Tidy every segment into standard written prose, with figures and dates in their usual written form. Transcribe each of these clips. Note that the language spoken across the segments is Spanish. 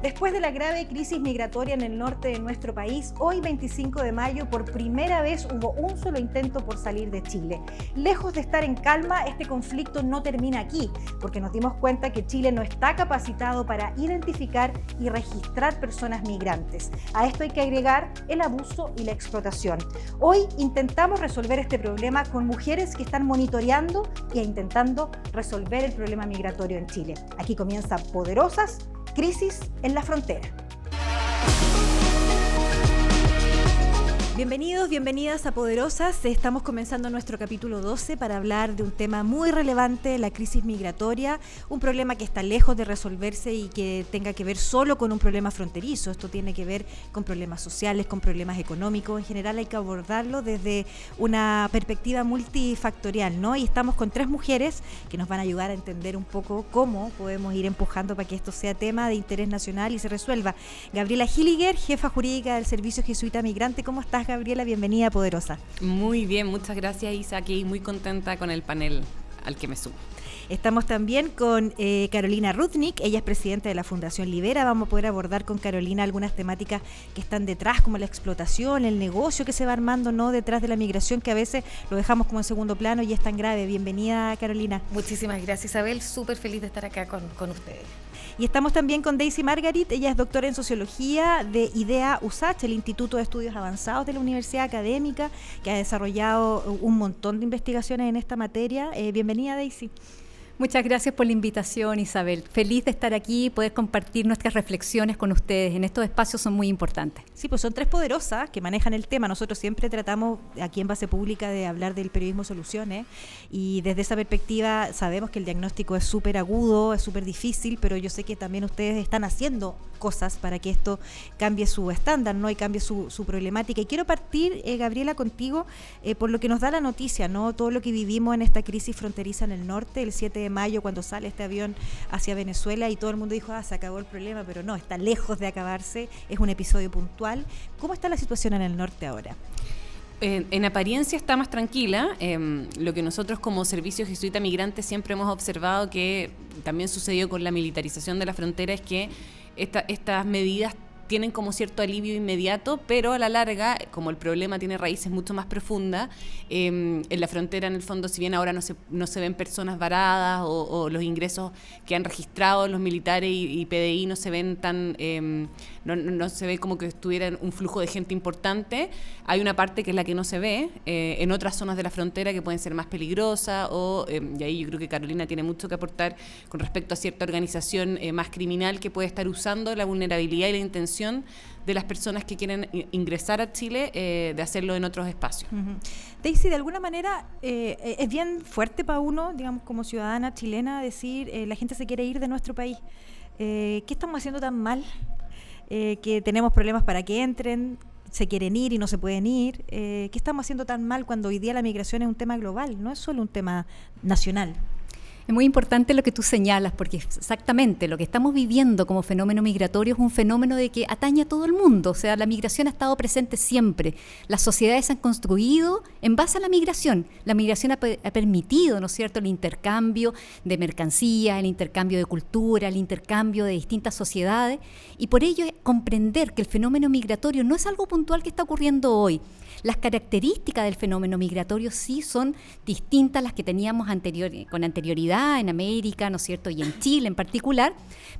Después de la grave crisis migratoria en el norte de nuestro país, hoy 25 de mayo por primera vez hubo un solo intento por salir de Chile. Lejos de estar en calma, este conflicto no termina aquí, porque nos dimos cuenta que Chile no está capacitado para identificar y registrar personas migrantes. A esto hay que agregar el abuso y la explotación. Hoy intentamos resolver este problema con mujeres que están monitoreando e intentando resolver el problema migratorio en Chile. Aquí comienza Poderosas, Crisis en la Frontera. Bienvenidos, bienvenidas a Poderosas. Estamos comenzando nuestro capítulo 12 para hablar de un tema muy relevante, la crisis migratoria, un problema que está lejos de resolverse y que tenga que ver solo con un problema fronterizo. Esto tiene que ver con problemas sociales, con problemas económicos. En general hay que abordarlo desde una perspectiva multifactorial, ¿no? Y estamos con 3 mujeres que nos van a ayudar a entender un poco cómo podemos ir empujando para que esto sea tema de interés nacional y se resuelva. Gabriela Hilliger, jefa jurídica del Servicio Jesuita Migrante. ¿Cómo estás, Gabriela? Bienvenida a Poderosa. Muy bien, muchas gracias, Isa, aquí muy contenta con el panel al que me sumo. Estamos también con Carolina Rudnick, ella es presidenta de la Fundación Libera. Vamos a poder abordar con Carolina algunas temáticas que están detrás, como la explotación, el negocio que se va armando, ¿no?, detrás de la migración, que a veces lo dejamos como en segundo plano y es tan grave. Bienvenida, Carolina. Muchísimas gracias, Isabel, súper feliz de estar acá con ustedes. Y estamos también con Daisy Margarit, ella es doctora en Sociología de IDEA USACH, el Instituto de Estudios Avanzados de la Universidad Académica, que ha desarrollado un montón de investigaciones en esta materia. Bienvenida, Daisy. Muchas gracias por la invitación, Isabel. Feliz de estar aquí y poder compartir nuestras reflexiones con ustedes. En estos espacios son muy importantes. Sí, pues son 3 poderosas que manejan el tema. Nosotros siempre tratamos aquí en Base Pública de hablar del periodismo soluciones y desde esa perspectiva sabemos que el diagnóstico es súper agudo, es súper difícil, pero yo sé que también ustedes están haciendo cosas para que esto cambie su estándar, ¿no?, y cambie su problemática. Y quiero partir, Gabriela, contigo por lo que nos da la noticia, ¿no? Todo lo que vivimos en esta crisis fronteriza en el norte, el 7 de mayo, cuando sale este avión hacia Venezuela y todo el mundo dijo, se acabó el problema, pero no, está lejos de acabarse, es un episodio puntual. ¿Cómo está la situación en el norte ahora? En apariencia está más tranquila. Lo que nosotros como Servicio Jesuita Migrante siempre hemos observado que también sucedió con la militarización de la frontera es que estas medidas tienen como cierto alivio inmediato, pero a la larga, como el problema tiene raíces mucho más profundas, en la frontera, en el fondo, si bien ahora no se ven personas varadas o los ingresos que han registrado los militares y PDI no se ven tan, no se ve como que estuvieran un flujo de gente importante, hay una parte que es la que no se ve, en otras zonas de la frontera que pueden ser más peligrosas, y ahí yo creo que Carolina tiene mucho que aportar con respecto a cierta organización más criminal que puede estar usando la vulnerabilidad y la intención de las personas que quieren ingresar a Chile, de hacerlo en otros espacios. Uh-huh. Daisy, de alguna manera es bien fuerte para uno, digamos, como ciudadana chilena, decir la gente se quiere ir de nuestro país. ¿Qué estamos haciendo tan mal? Que tenemos problemas para que entren, se quieren ir y no se pueden ir. ¿Qué estamos haciendo tan mal cuando hoy día la migración es un tema global, no es solo un tema nacional? Es muy importante lo que tú señalas, porque exactamente lo que estamos viviendo como fenómeno migratorio es un fenómeno de que atañe a todo el mundo. O sea, la migración ha estado presente siempre. Las sociedades se han construido en base a la migración. La migración ha permitido, ¿no es cierto?, el intercambio de mercancías, el intercambio de cultura, el intercambio de distintas sociedades. Y por ello comprender que el fenómeno migratorio no es algo puntual que está ocurriendo hoy. Las características del fenómeno migratorio sí son distintas a las que teníamos con anterioridad en América, ¿no es cierto?, y en Chile en particular,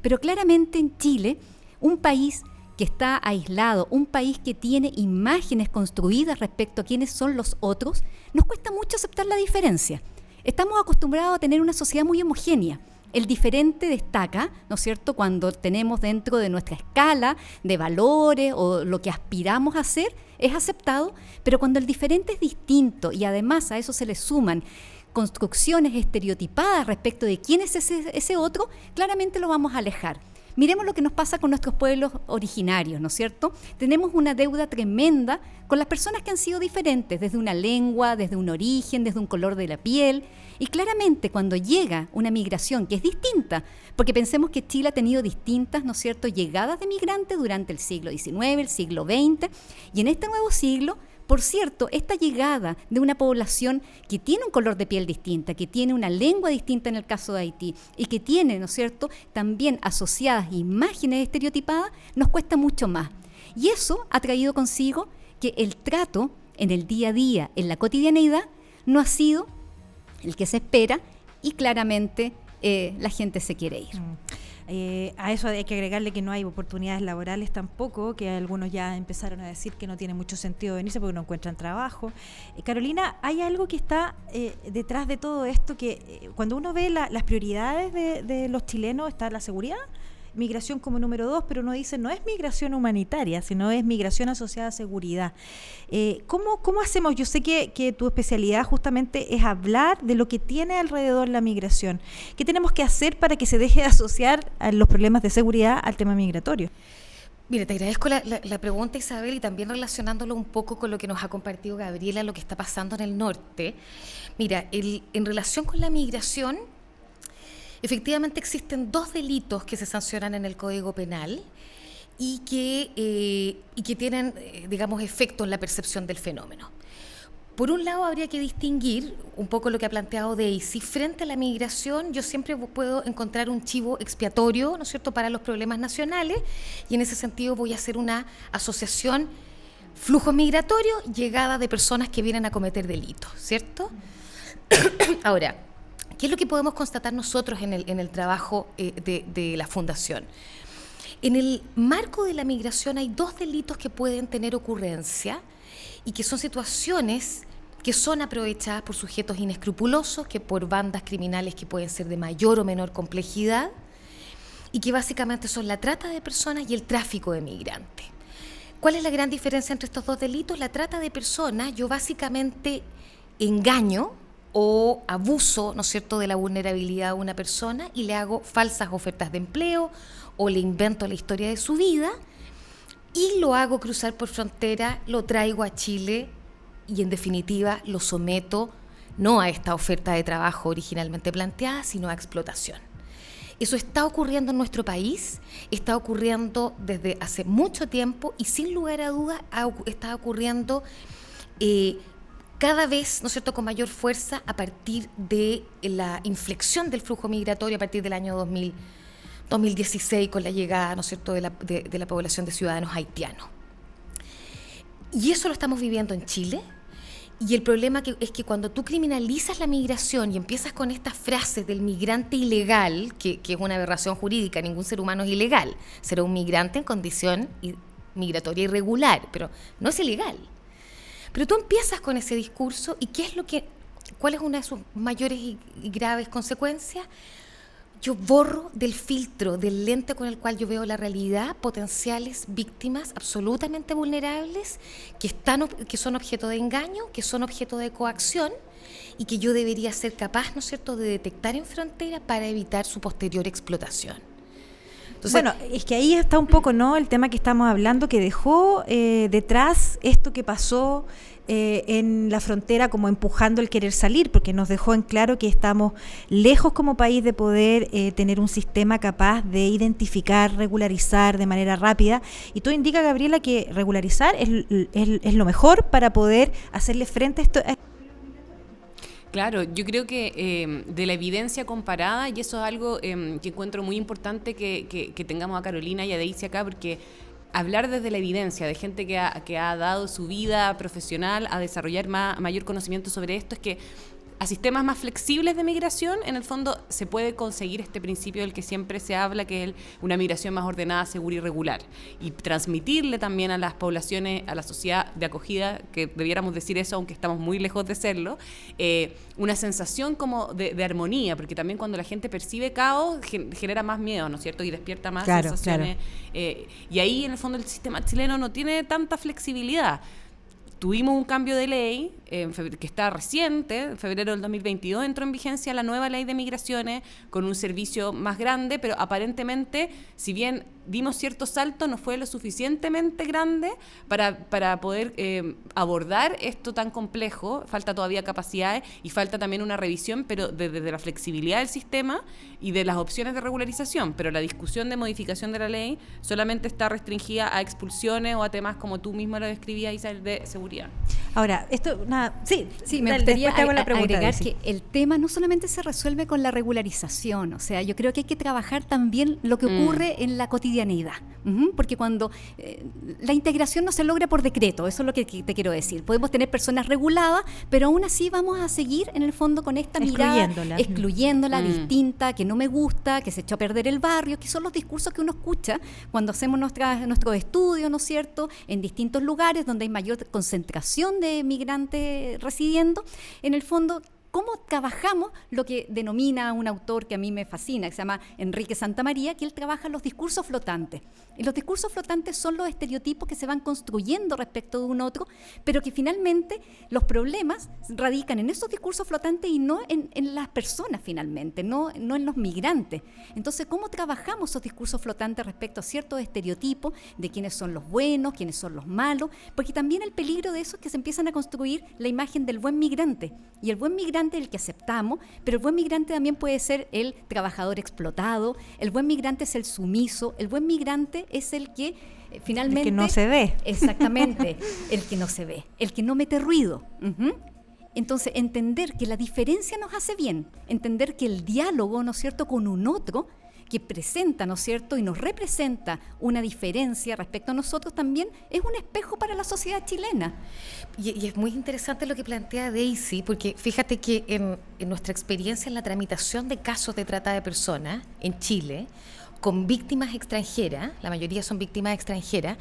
pero claramente en Chile, un país que está aislado, un país que tiene imágenes construidas respecto a quiénes son los otros, nos cuesta mucho aceptar la diferencia. Estamos acostumbrados a tener una sociedad muy homogénea. El diferente destaca, ¿no es cierto?, cuando tenemos dentro de nuestra escala de valores o lo que aspiramos a ser, es aceptado, pero cuando el diferente es distinto y además a eso se le suman construcciones estereotipadas respecto de quién es ese otro, claramente lo vamos a alejar. Miremos lo que nos pasa con nuestros pueblos originarios, ¿no es cierto? Tenemos una deuda tremenda con las personas que han sido diferentes, desde una lengua, desde un origen, desde un color de la piel. Y claramente cuando llega una migración que es distinta, porque pensemos que Chile ha tenido distintas, ¿no es cierto?, llegadas de migrantes durante el siglo XIX, el siglo XX, y en este nuevo siglo Por cierto, esta llegada de una población que tiene un color de piel distinta, que tiene una lengua distinta en el caso de Haití y que tiene, ¿no es cierto?, también asociadas imágenes estereotipadas, nos cuesta mucho más. Y eso ha traído consigo que el trato en el día a día, en la cotidianeidad, no ha sido el que se espera y claramente la gente se quiere ir. A eso hay que agregarle que no hay oportunidades laborales tampoco, que algunos ya empezaron a decir que no tiene mucho sentido venirse porque no encuentran trabajo. Carolina, hay algo que está detrás de todo esto, que cuando uno ve las prioridades de los chilenos, está la seguridad, migración como número 2, pero uno dice no es migración humanitaria, sino es migración asociada a seguridad. ¿Cómo hacemos? Yo sé que tu especialidad justamente es hablar de lo que tiene alrededor la migración. ¿Qué tenemos que hacer para que se deje de asociar a los problemas de seguridad al tema migratorio? Mira, te agradezco la pregunta, Isabel, y también relacionándolo un poco con lo que nos ha compartido Gabriela, lo que está pasando en el norte. Mira, en relación con la migración, efectivamente existen 2 delitos que se sancionan en el Código Penal y que tienen, digamos, efecto en la percepción del fenómeno. Por un lado, habría que distinguir un poco lo que ha planteado Daisy. Frente a la migración, yo siempre puedo encontrar un chivo expiatorio, ¿no es cierto?, para los problemas nacionales, y en ese sentido voy a hacer una asociación flujos migratorios, llegada de personas que vienen a cometer delitos, ¿cierto? Ahora, ¿qué es lo que podemos constatar nosotros en el trabajo de la Fundación? En el marco de la migración hay 2 delitos que pueden tener ocurrencia y que son situaciones que son aprovechadas por sujetos inescrupulosos, que por bandas criminales que pueden ser de mayor o menor complejidad, y que básicamente son la trata de personas y el tráfico de migrantes. ¿Cuál es la gran diferencia entre estos 2 delitos? La trata de personas, yo básicamente engaño o abuso, ¿no es cierto?, de la vulnerabilidad de una persona y le hago falsas ofertas de empleo o le invento la historia de su vida y lo hago cruzar por frontera, lo traigo a Chile y en definitiva lo someto no a esta oferta de trabajo originalmente planteada, sino a explotación. Eso está ocurriendo en nuestro país, está ocurriendo desde hace mucho tiempo y sin lugar a dudas está ocurriendo cada vez, ¿no es cierto?, con mayor fuerza a partir de la inflexión del flujo migratorio a partir del año 2016 con la llegada, ¿no es cierto?, de la población de ciudadanos haitianos. Y eso lo estamos viviendo en Chile. Y el problema es que cuando tú criminalizas la migración y empiezas con estas frases del migrante ilegal, que es una aberración jurídica, ningún ser humano es ilegal, será un migrante en condición migratoria irregular, pero no es ilegal. Pero tú empiezas con ese discurso y ¿cuál es una de sus mayores y graves consecuencias? Yo borro del filtro, del lente con el cual yo veo la realidad, potenciales víctimas absolutamente vulnerables que son objeto de engaño, que son objeto de coacción y que yo debería ser capaz, ¿no es cierto?, de detectar en frontera para evitar su posterior explotación. Entonces, bueno, es que ahí está un poco, ¿no?, el tema que estamos hablando, que dejó detrás esto que pasó en la frontera, como empujando el querer salir, porque nos dejó en claro que estamos lejos como país de poder tener un sistema capaz de identificar, regularizar de manera rápida. Y tú indica, Gabriela, que regularizar es lo mejor para poder hacerle frente a esto. Claro, yo creo que de la evidencia comparada, y eso es algo que encuentro muy importante que tengamos a Carolina y a Daisy acá, porque hablar desde la evidencia de gente que ha dado su vida profesional a desarrollar mayor conocimiento sobre esto, es que a sistemas más flexibles de migración, en el fondo se puede conseguir este principio del que siempre se habla, que es una migración más ordenada, segura y regular, y transmitirle también a las poblaciones, a la sociedad de acogida, que debiéramos decir eso aunque estamos muy lejos de serlo, una sensación como de armonía, porque también cuando la gente percibe caos genera más miedo, ¿no es cierto?, y despierta más sensaciones. Claro. Y ahí en el fondo el sistema chileno no tiene tanta flexibilidad. Tuvimos un cambio de ley que está reciente, en febrero del 2022 entró en vigencia la nueva ley de migraciones con un servicio más grande, pero aparentemente, si bien dimos cierto salto, no fue lo suficientemente grande para poder abordar esto tan complejo. Falta todavía capacidades y falta también una revisión, pero desde la flexibilidad del sistema y de las opciones de regularización. Pero la discusión de modificación de la ley solamente está restringida a expulsiones o a temas como tú misma lo describías, Isabel, de seguridad. Ahora, esto, nada, sí, me gustaría después te hago la pregunta, agregar Daisy. que el tema no solamente se resuelve con la regularización, o sea, yo creo que hay que trabajar también lo que ocurre en la cotidianeidad, porque cuando la integración no se logra por decreto, eso es lo que te quiero decir. Podemos tener personas reguladas, pero aún así vamos a seguir en el fondo con esta mirada excluyéndola, distinta, que no me gusta, que se echó a perder el barrio, que son los discursos que uno escucha cuando hacemos nuestros estudios, ¿no es cierto?, en distintos lugares donde hay mayor concentración de migrantes residiendo. En el fondo, ¿cómo trabajamos lo que denomina un autor que a mí me fascina, que se llama Enrique Santamaría, que él trabaja los discursos flotantes? Y los discursos flotantes son los estereotipos que se van construyendo respecto de un otro, pero que finalmente los problemas radican en esos discursos flotantes y no en las personas finalmente, no en los migrantes. Entonces, ¿cómo trabajamos esos discursos flotantes respecto a ciertos estereotipos de quiénes son los buenos, quiénes son los malos? Porque también el peligro de eso es que se empiezan a construir la imagen del buen migrante. Y el buen migrante es el que aceptamos, pero el buen migrante también puede ser el trabajador explotado, el buen migrante es el sumiso, el buen migrante es el que finalmente... El que no se ve. Exactamente, el que no se ve, el que no mete ruido. Entonces, entender que la diferencia nos hace bien, entender que el diálogo, ¿no es cierto?, con un otro que presenta, ¿no es cierto?, y nos representa una diferencia respecto a nosotros, también es un espejo para la sociedad chilena. Y es muy interesante lo que plantea Daisy, porque fíjate que en nuestra experiencia en la tramitación de casos de trata de personas en Chile, con víctimas extranjeras, la mayoría son víctimas extranjeras,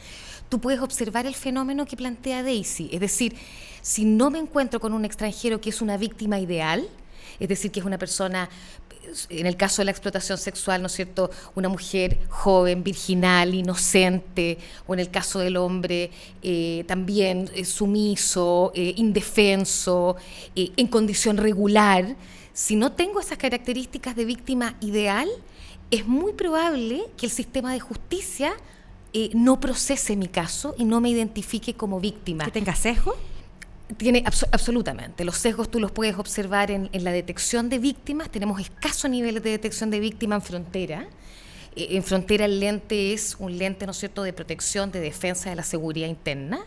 tú puedes observar el fenómeno que plantea Daisy. Es decir, si no me encuentro con un extranjero que es una víctima ideal, es decir, que es una persona, en el caso de la explotación sexual, ¿no es cierto?, una mujer joven, virginal, inocente, o en el caso del hombre también sumiso, indefenso, en condición regular. Si no tengo esas características de víctima ideal, es muy probable que el sistema de justicia no procese mi caso y no me identifique como víctima. ¿Que tenga sesgo? Tiene absolutamente. Los sesgos tú los puedes observar en la detección de víctimas. Tenemos escasos niveles de detección de víctimas en frontera. En frontera el lente es un lente, ¿no es cierto?, de protección, de defensa de la seguridad interna.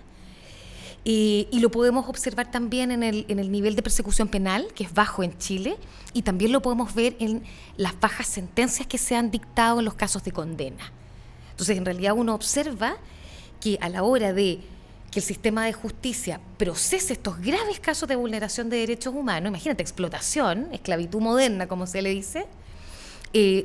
Y lo podemos observar también en el nivel de persecución penal, que es bajo en Chile, y también lo podemos ver en las bajas sentencias que se han dictado en los casos de condena. Entonces, en realidad uno observa que a la hora de que el sistema de justicia procese estos graves casos de vulneración de derechos humanos, imagínate, explotación, esclavitud moderna, como se le dice,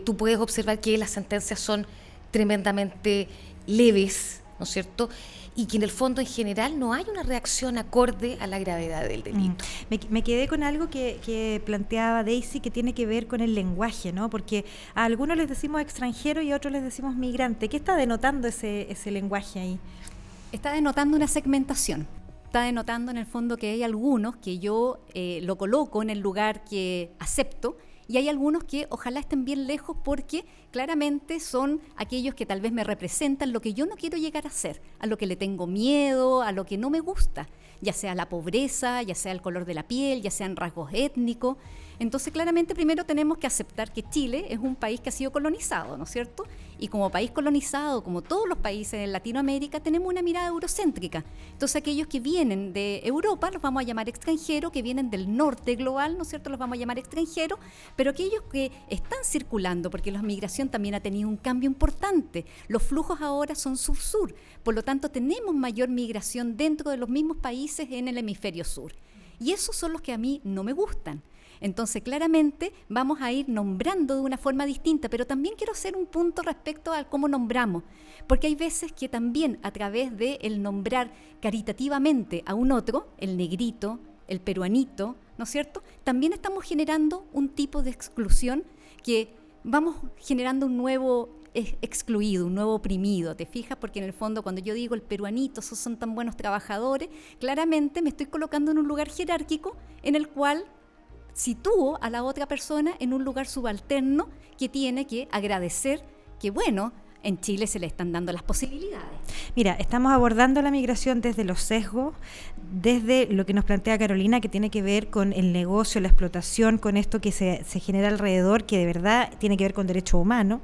tú puedes observar que las sentencias son tremendamente leves, ¿no es cierto?, y que en el fondo en general no hay una reacción acorde a la gravedad del delito. Me quedé con algo que planteaba Daisy, que tiene que ver con el lenguaje, ¿no? Porque a algunos les decimos extranjero y a otros les decimos migrante. ¿Qué está denotando ese lenguaje ahí? Está denotando una segmentación. Está denotando en el fondo que hay algunos que yo lo coloco en el lugar que acepto, y hay algunos que ojalá estén bien lejos porque claramente son aquellos que tal vez me representan lo que yo no quiero llegar a ser, a lo que le tengo miedo, a lo que no me gusta, ya sea la pobreza, ya sea el color de la piel, ya sean rasgos étnicos. Entonces, claramente, primero tenemos que aceptar que Chile es un país que ha sido colonizado, ¿no es cierto? Y como país colonizado, como todos los países en Latinoamérica, tenemos una mirada eurocéntrica. Entonces, aquellos que vienen de Europa los vamos a llamar extranjeros, que vienen del norte global, ¿no es cierto?, los vamos a llamar extranjeros, pero aquellos que están circulando, porque la migración también ha tenido un cambio importante. Los flujos ahora son sur-sur, por lo tanto, tenemos mayor migración dentro de los mismos países en el hemisferio sur. Y esos son los que a mí no me gustan. Entonces, claramente, vamos a ir nombrando de una forma distinta, pero también quiero hacer un punto respecto a cómo nombramos, porque hay veces que también a través de el nombrar caritativamente a un otro, el negrito, el peruanito, ¿no es cierto?, también estamos generando un tipo de exclusión que vamos generando un nuevo excluido, un nuevo oprimido, ¿te fijas? Porque en el fondo cuando yo digo el peruanito, esos son tan buenos trabajadores, claramente me estoy colocando en un lugar jerárquico en el cual sitúo a la otra persona en un lugar subalterno que tiene que agradecer que, bueno, en Chile se le están dando las posibilidades. Mira, estamos abordando la migración desde los sesgos, desde lo que nos plantea Carolina, que tiene que ver con el negocio, la explotación, con esto que se genera alrededor, que de verdad tiene que ver con derechos humanos.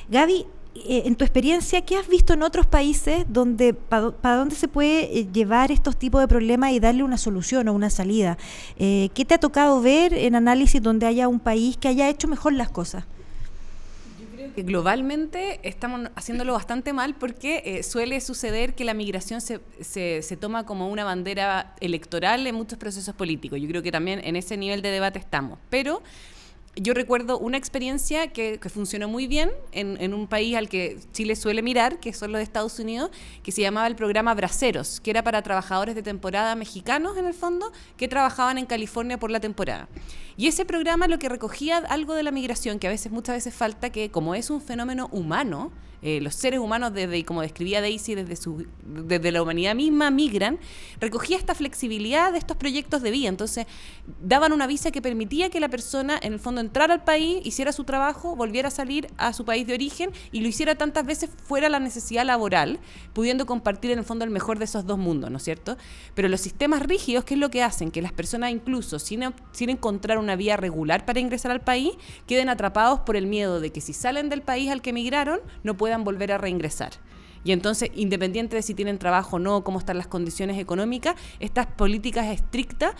Gaby, en tu experiencia, ¿qué has visto en otros países donde para dónde se puede llevar estos tipos de problemas y darle una solución o una salida? ¿Qué te ha tocado ver en análisis donde haya un país que haya hecho mejor las cosas? Que globalmente estamos haciéndolo bastante mal porque suele suceder que la migración se toma como una bandera electoral en muchos procesos políticos. Yo creo que también en ese nivel de debate estamos. Pero yo recuerdo una experiencia que funcionó muy bien en un país al que Chile suele mirar, que son los de Estados Unidos, que se llamaba el programa Braceros, que era para trabajadores de temporada mexicanos, en el fondo, que trabajaban en California por la temporada. Y ese programa lo que recogía algo de la migración, que muchas veces falta, que como es un fenómeno humano, los seres humanos, como describía Daisy, desde la humanidad misma migran, recogía esta flexibilidad de estos proyectos de vida. Entonces, daban una visa que permitía que la persona, en el fondo, entrara al país, hiciera su trabajo, volviera a salir a su país de origen y lo hiciera tantas veces fuera la necesidad laboral, pudiendo compartir, en el fondo, el mejor de esos dos mundos, ¿no es cierto? Pero los sistemas rígidos, ¿qué es lo que hacen? Que las personas, incluso sin encontrar una vía regular para ingresar al país, queden atrapados por el miedo de que si salen del país al que emigraron, no puedan volver a reingresar. Y entonces, independiente de si tienen trabajo o no, cómo están las condiciones económicas, estas políticas estrictas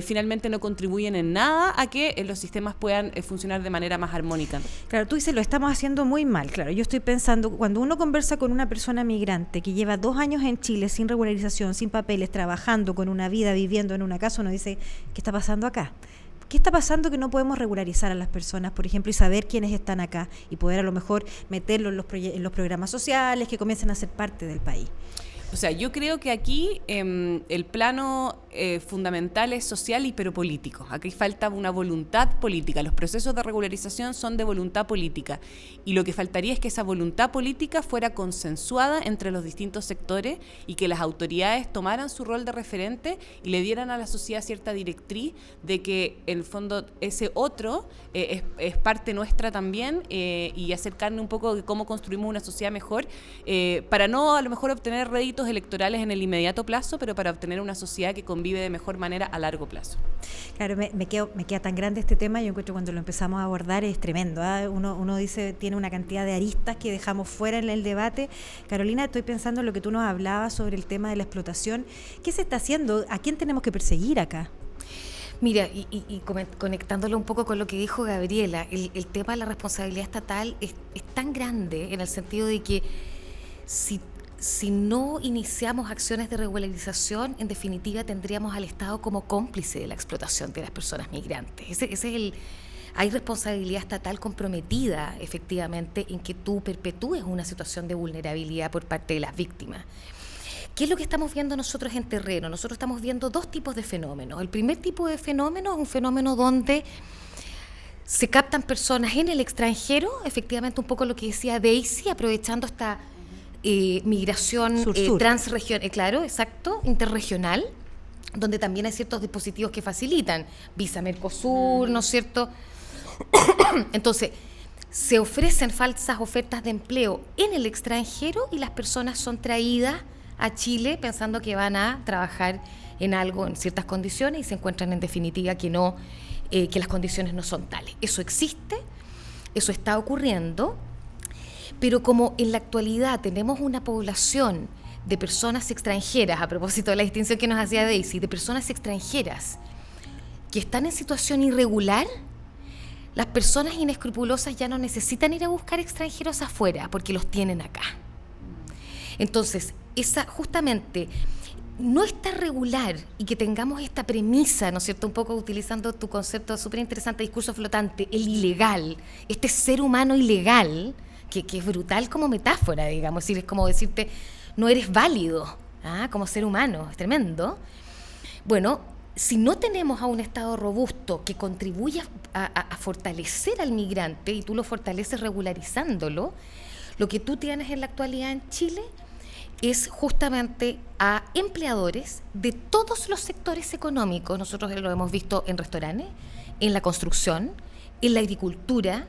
finalmente no contribuyen en nada a que los sistemas puedan funcionar de manera más armónica. Claro, tú dices, lo estamos haciendo muy mal. Claro, yo estoy pensando, cuando uno conversa con una persona migrante que lleva 2 años en Chile sin regularización, sin papeles, trabajando con una vida, viviendo en una casa, uno dice, ¿qué está pasando acá? ¿Qué está pasando que no podemos regularizar a las personas, por ejemplo, y saber quiénes están acá y poder a lo mejor meterlos en los programas sociales, que comiencen a ser parte del país? O sea, yo creo que aquí el plano fundamental es social y pero político. Aquí falta una voluntad política. Los procesos de regularización son de voluntad política. Y lo que faltaría es que esa voluntad política fuera consensuada entre los distintos sectores y que las autoridades tomaran su rol de referente y le dieran a la sociedad cierta directriz de que, en el fondo, ese otro es parte nuestra también y acercarnos un poco de cómo construimos una sociedad mejor para no, a lo mejor, obtener réditos electorales en el inmediato plazo, pero para obtener una sociedad que convive de mejor manera a largo plazo. Claro, me queda tan grande este tema. Yo encuentro cuando lo empezamos a abordar es tremendo, ¿eh? Uno dice, tiene una cantidad de aristas que dejamos fuera en el debate. Carolina, estoy pensando en lo que tú nos hablabas sobre el tema de la explotación. ¿Qué se está haciendo? ¿A quién tenemos que perseguir acá? Mira, y conectándolo un poco con lo que dijo Gabriela, el tema de la responsabilidad estatal es tan grande en el sentido de que si no iniciamos acciones de regularización, en definitiva tendríamos al Estado como cómplice de la explotación de las personas migrantes. Hay responsabilidad estatal comprometida, efectivamente, en que tú perpetúes una situación de vulnerabilidad por parte de las víctimas. ¿Qué es lo que estamos viendo nosotros en terreno? Nosotros estamos viendo 2 tipos de fenómenos. El primer tipo de fenómeno es un fenómeno donde se captan personas en el extranjero, efectivamente un poco lo que decía Daisy, aprovechando esta migración transregional, claro, exacto, interregional, donde también hay ciertos dispositivos que facilitan, Visa Mercosur, ¿no es cierto? Entonces, se ofrecen falsas ofertas de empleo en el extranjero y las personas son traídas a Chile pensando que van a trabajar en algo en ciertas condiciones y se encuentran en definitiva que no, que las condiciones no son tales. Eso existe, eso está ocurriendo. Pero como en la actualidad tenemos una población de personas extranjeras, a propósito de la distinción que nos hacía Daisy, de personas extranjeras que están en situación irregular, las personas inescrupulosas ya no necesitan ir a buscar extranjeros afuera porque los tienen acá. Entonces, justamente no está regular y que tengamos esta premisa, ¿no es cierto?, un poco utilizando tu concepto súper interesante, discurso flotante, el ilegal, este ser humano ilegal, que es brutal como metáfora, digamos, es como decirte, no eres válido, como ser humano, es tremendo. Bueno, si no tenemos a un Estado robusto que contribuya a fortalecer al migrante, y tú lo fortaleces regularizándolo, lo que tú tienes en la actualidad en Chile es justamente a empleadores de todos los sectores económicos. Nosotros lo hemos visto en restaurantes, en la construcción, en la agricultura,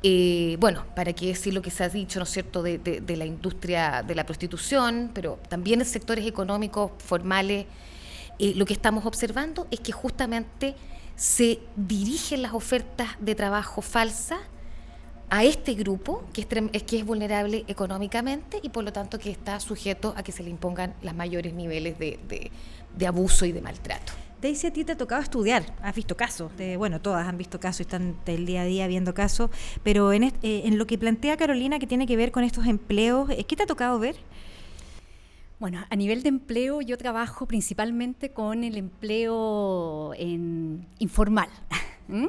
Bueno, para qué decir lo que se ha dicho, ¿no es cierto?, de la industria de la prostitución, pero también en sectores económicos formales. Lo que estamos observando es que justamente se dirigen las ofertas de trabajo falsas a este grupo que es vulnerable económicamente y por lo tanto que está sujeto a que se le impongan los mayores niveles de abuso y de maltrato. Daisy, a ti te ha tocado estudiar, has visto casos, bueno, todas han visto casos y están del día a día viendo casos, pero en lo que plantea Carolina que tiene que ver con estos empleos, ¿qué te ha tocado ver? Bueno, a nivel de empleo yo trabajo principalmente con el empleo informal.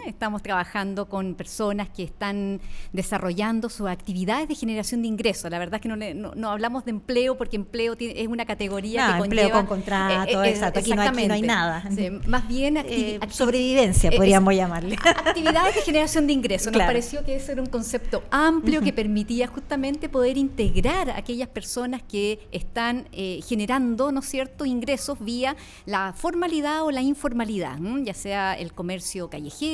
Estamos trabajando con personas que están desarrollando sus actividades de generación de ingresos. La verdad es que no hablamos de empleo porque empleo es una categoría que conlleva... empleo con contrato, exacto. Aquí no hay nada. Sí, más bien sobrevivencia, podríamos llamarle. Actividades de generación de ingresos. Claro. Nos pareció que ese era un concepto amplio que permitía justamente poder integrar a aquellas personas que están generando, ¿no es cierto?, ingresos vía la formalidad o la informalidad, ya sea el comercio callejero,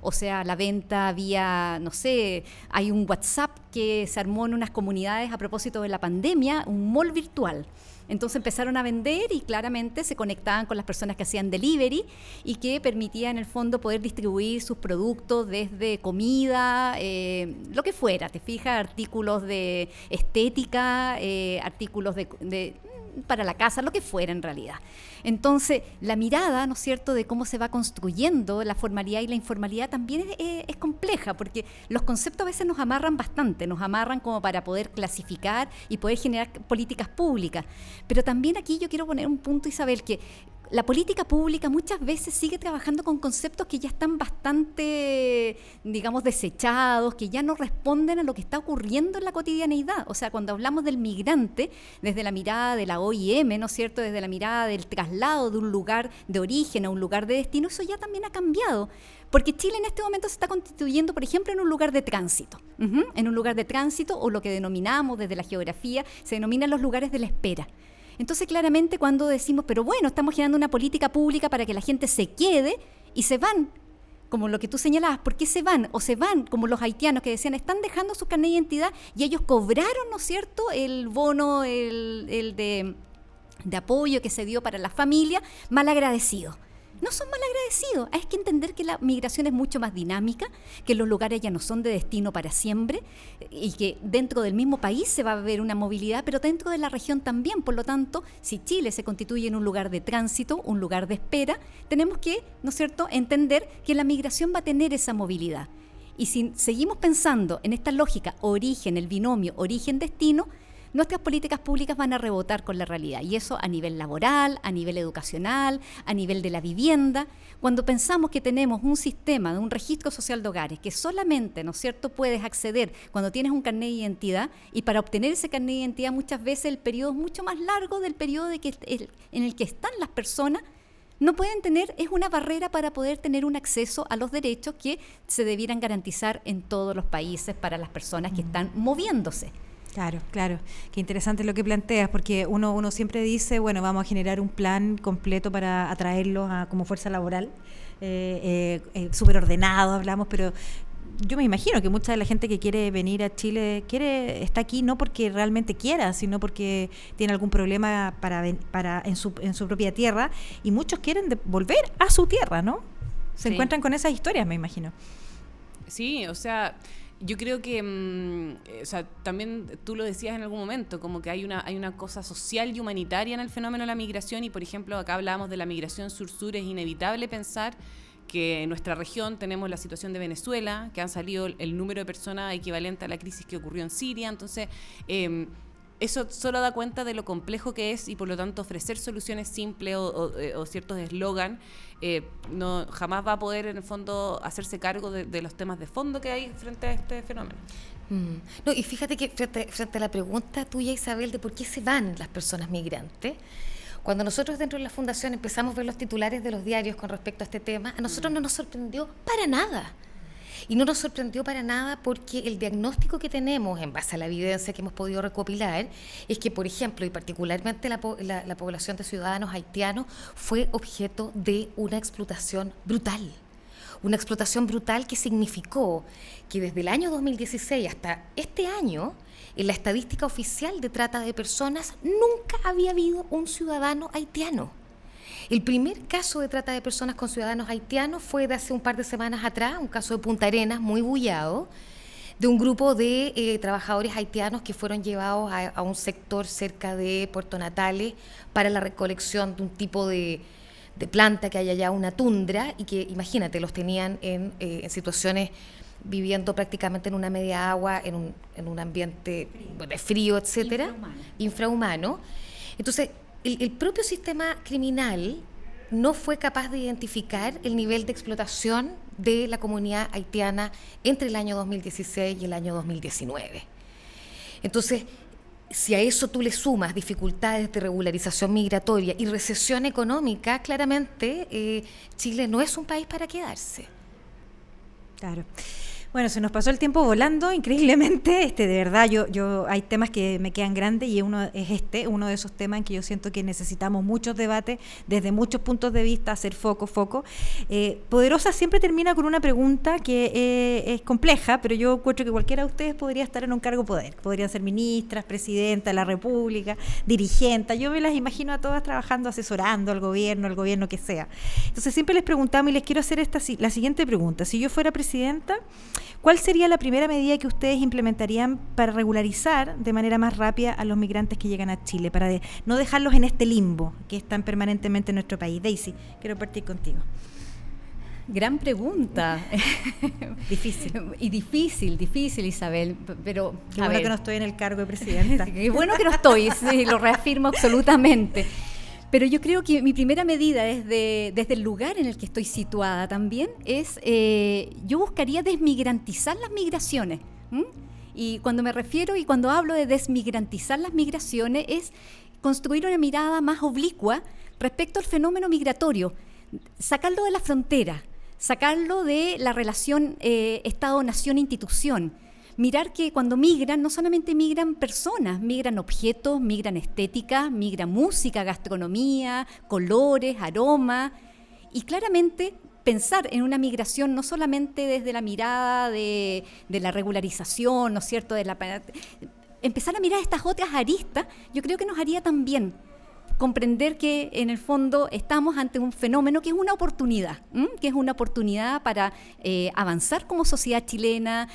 o sea, la venta vía, no sé, hay un WhatsApp que se armó en unas comunidades a propósito de la pandemia, un mall virtual. Entonces empezaron a vender y claramente se conectaban con las personas que hacían delivery y que permitían en el fondo poder distribuir sus productos desde comida, lo que fuera, te fijas, artículos de estética, artículos para la casa, lo que fuera en realidad. Entonces, la mirada, ¿no es cierto?, de cómo se va construyendo la formalidad y la informalidad también es compleja, porque los conceptos a veces nos amarran bastante, nos amarran como para poder clasificar y poder generar políticas públicas. Pero también aquí yo quiero poner un punto, Isabel, que la política pública muchas veces sigue trabajando con conceptos que ya están bastante, digamos, desechados, que ya no responden a lo que está ocurriendo en la cotidianeidad. O sea, cuando hablamos del migrante, desde la mirada de la OIM, ¿no es cierto?, desde la mirada del traslado de un lugar de origen a un lugar de destino, eso ya también ha cambiado. Porque Chile en este momento se está constituyendo, por ejemplo, en un lugar de tránsito. En un lugar de tránsito, o lo que denominamos desde la geografía, se denominan los lugares de la espera. Entonces, claramente, cuando decimos, pero bueno, estamos generando una política pública para que la gente se quede y se van, como lo que tú señalabas, ¿por qué se van? O se van, como los haitianos que decían, están dejando su carnet de identidad y ellos cobraron, ¿no es cierto?, el bono el de apoyo que se dio para la familia, mal agradecidos. No son mal agradecidos, hay que entender que la migración es mucho más dinámica, que los lugares ya no son de destino para siempre y que dentro del mismo país se va a ver una movilidad, pero dentro de la región también. Por lo tanto, si Chile se constituye en un lugar de tránsito, un lugar de espera, tenemos que, ¿no es cierto?, entender que la migración va a tener esa movilidad. Y si seguimos pensando en esta lógica origen, el binomio origen-destino, nuestras políticas públicas van a rebotar con la realidad, y eso a nivel laboral, a nivel educacional, a nivel de la vivienda. Cuando pensamos que tenemos un sistema de un registro social de hogares que solamente, ¿no es cierto?, puedes acceder cuando tienes un carnet de identidad, y para obtener ese carnet de identidad muchas veces el periodo es mucho más largo del periodo en el que están las personas, no pueden tener, es una barrera para poder tener un acceso a los derechos que se debieran garantizar en todos los países para las personas que están moviéndose. Claro. Qué interesante lo que planteas, porque uno siempre dice, bueno, vamos a generar un plan completo para atraerlos como fuerza laboral, súper ordenado, hablamos, pero yo me imagino que mucha de la gente que quiere venir a Chile está aquí no porque realmente quiera, sino porque tiene algún problema en su propia tierra, y muchos quieren volver a su tierra, ¿no? Se encuentran con esas historias, me imagino. Sí, o sea, yo creo que, también tú lo decías en algún momento, como que hay una cosa social y humanitaria en el fenómeno de la migración, y por ejemplo acá hablábamos de la migración sur-sur. Es inevitable pensar que en nuestra región tenemos la situación de Venezuela, que han salido el número de personas equivalente a la crisis que ocurrió en Siria. Entonces, eso solo da cuenta de lo complejo que es, y por lo tanto ofrecer soluciones simples o ciertos eslogan no jamás va a poder en el fondo hacerse cargo de los temas de fondo que hay frente a este fenómeno. No, y fíjate que frente a la pregunta tuya, Isabel, de por qué se van las personas migrantes, cuando nosotros dentro de la Fundación empezamos a ver los titulares de los diarios con respecto a este tema, a nosotros no nos sorprendió para nada. Y no nos sorprendió para nada porque el diagnóstico que tenemos en base a la evidencia que hemos podido recopilar es que, por ejemplo, y particularmente la población de ciudadanos haitianos fue objeto de una explotación brutal. una explotación brutal que significó que desde el año 2016 hasta este año, en la estadística oficial de trata de personas, nunca había habido un ciudadano haitiano. El primer caso de trata de personas con ciudadanos haitianos fue de hace un par de semanas atrás, un caso de Punta Arenas muy bullado, de un grupo de trabajadores haitianos que fueron llevados a un sector cerca de Puerto Natales para la recolección de un tipo de planta que hay allá, una tundra, y que, imagínate, los tenían en situaciones viviendo prácticamente en una media agua, en un ambiente de frío, etcétera, infrahumano. Entonces, el propio sistema criminal no fue capaz de identificar el nivel de explotación de la comunidad haitiana entre el año 2016 y el año 2019. Entonces, si a eso tú le sumas dificultades de regularización migratoria y recesión económica, claramente Chile no es un país para quedarse. Claro. Bueno, se nos pasó el tiempo volando, increíblemente. De verdad, yo hay temas que me quedan grandes y uno es uno de esos temas en que yo siento que necesitamos muchos debates desde muchos puntos de vista, hacer foco. Poderosa siempre termina con una pregunta que es compleja, pero yo encuentro que cualquiera de ustedes podría estar en un cargo de poder. Podrían ser ministras, presidenta de la República, dirigenta. Yo me las imagino a todas trabajando, asesorando al gobierno que sea. Entonces siempre les preguntamos y les quiero hacer la siguiente pregunta. Si yo fuera presidenta, ¿cuál sería la primera medida que ustedes implementarían para regularizar de manera más rápida a los migrantes que llegan a Chile, para no dejarlos en este limbo que están permanentemente en nuestro país? Daisy, quiero partir contigo. Gran pregunta. Difícil. Y difícil, Isabel, pero... Qué bueno que no estoy en el cargo de presidenta. Qué bueno que no estoy, sí, lo reafirmo absolutamente. Pero yo creo que mi primera medida desde el lugar en el que estoy situada también es, yo buscaría desmigrantizar las migraciones. Y cuando me refiero y cuando hablo de desmigrantizar las migraciones es construir una mirada más oblicua respecto al fenómeno migratorio, sacarlo de la frontera, sacarlo de la relación Estado-Nación-Institución. Mirar que cuando migran, no solamente migran personas, migran objetos, migran estética, migran música, gastronomía, colores, aromas, y claramente pensar en una migración no solamente desde la mirada de la regularización, ¿no es cierto?, empezar a mirar estas otras aristas, yo creo que nos haría también comprender que en el fondo estamos ante un fenómeno que es una oportunidad, para avanzar como sociedad chilena.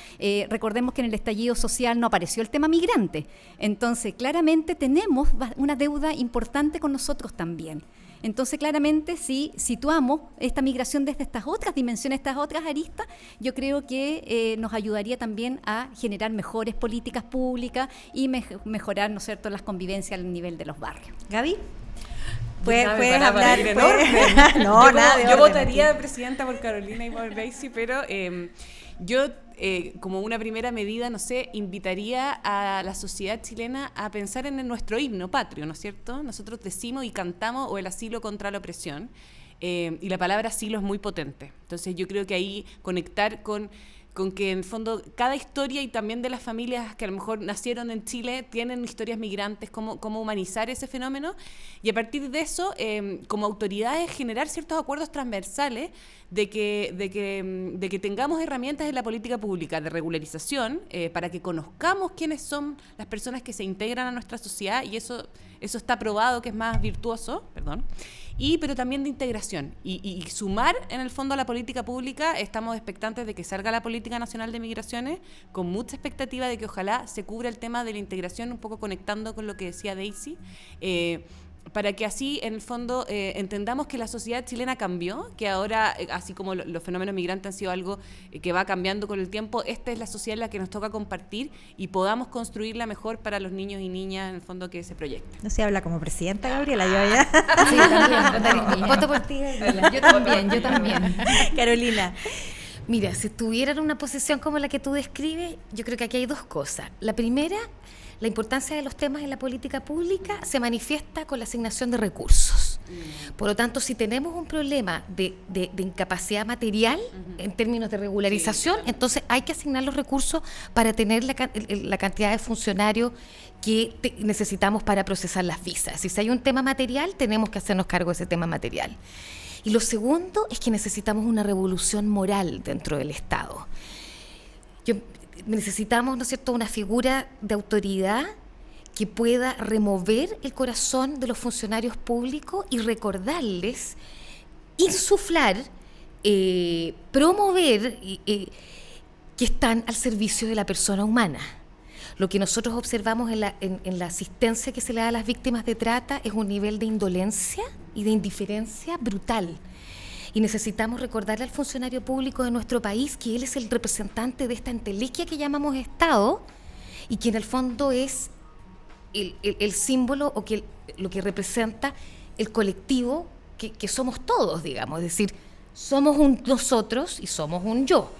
Recordemos que en el estallido social no apareció el tema migrante, entonces claramente tenemos una deuda importante con nosotros también. Entonces, claramente, si situamos esta migración desde estas otras dimensiones, estas otras aristas, yo creo que nos ayudaría también a generar mejores políticas públicas y mejorar, ¿no es cierto?, las convivencias al nivel de los barrios. Gaby, puedes hablar. Yo votaría de presidenta por Carolina y por Daisy, pero yo, como una primera medida, no sé, invitaría a la sociedad chilena a pensar en nuestro himno patrio, ¿no es cierto? Nosotros decimos y cantamos o el asilo contra la opresión, y la palabra asilo es muy potente. Entonces yo creo que ahí conectar con que en el fondo cada historia y también de las familias que a lo mejor nacieron en Chile tienen historias migrantes, cómo humanizar ese fenómeno, y a partir de eso, como autoridades, generar ciertos acuerdos transversales de que tengamos herramientas en la política pública de regularización, para que conozcamos quiénes son las personas que se integran a nuestra sociedad, y eso está probado que es más virtuoso, pero también de integración y sumar en el fondo a la política pública. Estamos expectantes de que salga la Política Nacional de Migraciones, con mucha expectativa de que ojalá se cubra el tema de la integración, un poco conectando con lo que decía Daisy, para que así en el fondo entendamos que la sociedad chilena cambió, que ahora, así como los fenómenos migrantes han sido algo que va cambiando con el tiempo, esta es la sociedad en la que nos toca compartir y podamos construirla mejor para los niños y niñas en el fondo que se proyecten. No se habla como presidenta, Gabriela, yo ya. Sí, también. Voto por ti, Gabriela. Yo también. Carolina. Mira, si estuviera en una posición como la que tú describes, yo creo que aquí hay dos cosas. La primera, la importancia de los temas en la política pública se manifiesta con la asignación de recursos. Por lo tanto, si tenemos un problema de incapacidad material en términos de regularización, entonces hay que asignar los recursos para tener la cantidad de funcionarios que necesitamos para procesar las visas. Si hay un tema material, tenemos que hacernos cargo de ese tema material. Y lo segundo es que necesitamos una revolución moral dentro del Estado. Necesitamos, ¿no es cierto?, una figura de autoridad que pueda remover el corazón de los funcionarios públicos y recordarles, insuflar, promover que están al servicio de la persona humana. Lo que nosotros observamos en la asistencia que se le da a las víctimas de trata es un nivel de indolencia y de indiferencia brutal. Y necesitamos recordarle al funcionario público de nuestro país que él es el representante de esta entelequia que llamamos Estado y que en el fondo es el símbolo o que lo que representa el colectivo que somos todos, digamos. Es decir, somos un nosotros y somos un yo.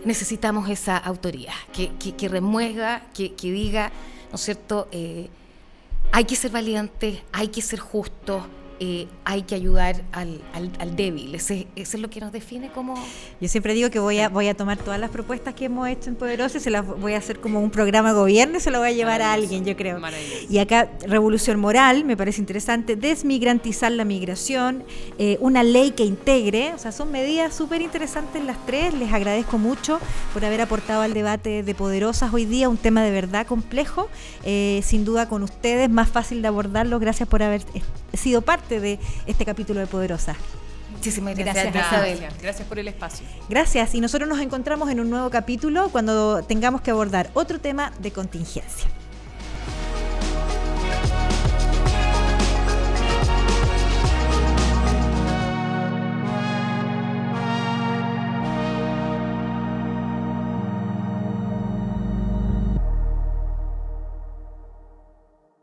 Necesitamos esa autoridad que remueva, que diga, ¿no es cierto?, hay que ser valientes, hay que ser justos, hay que ayudar al débil. Eso es lo que nos define como... Yo siempre digo que voy a tomar todas las propuestas que hemos hecho en Poderosa y se las voy a hacer como un programa de gobierno y se lo voy a llevar a alguien, yo creo. Y acá, revolución moral, me parece interesante, desmigrantizar la migración, una ley que integre, o sea, son medidas súper interesantes las tres. Les agradezco mucho por haber aportado al debate de Poderosas hoy día, un tema de verdad complejo, sin duda con ustedes, más fácil de abordarlo. Gracias por haber sido parte de este capítulo de Poderosa. Muchísimas gracias. Gracias por el espacio. Gracias, y nosotros nos encontramos en un nuevo capítulo cuando tengamos que abordar otro tema de contingencia.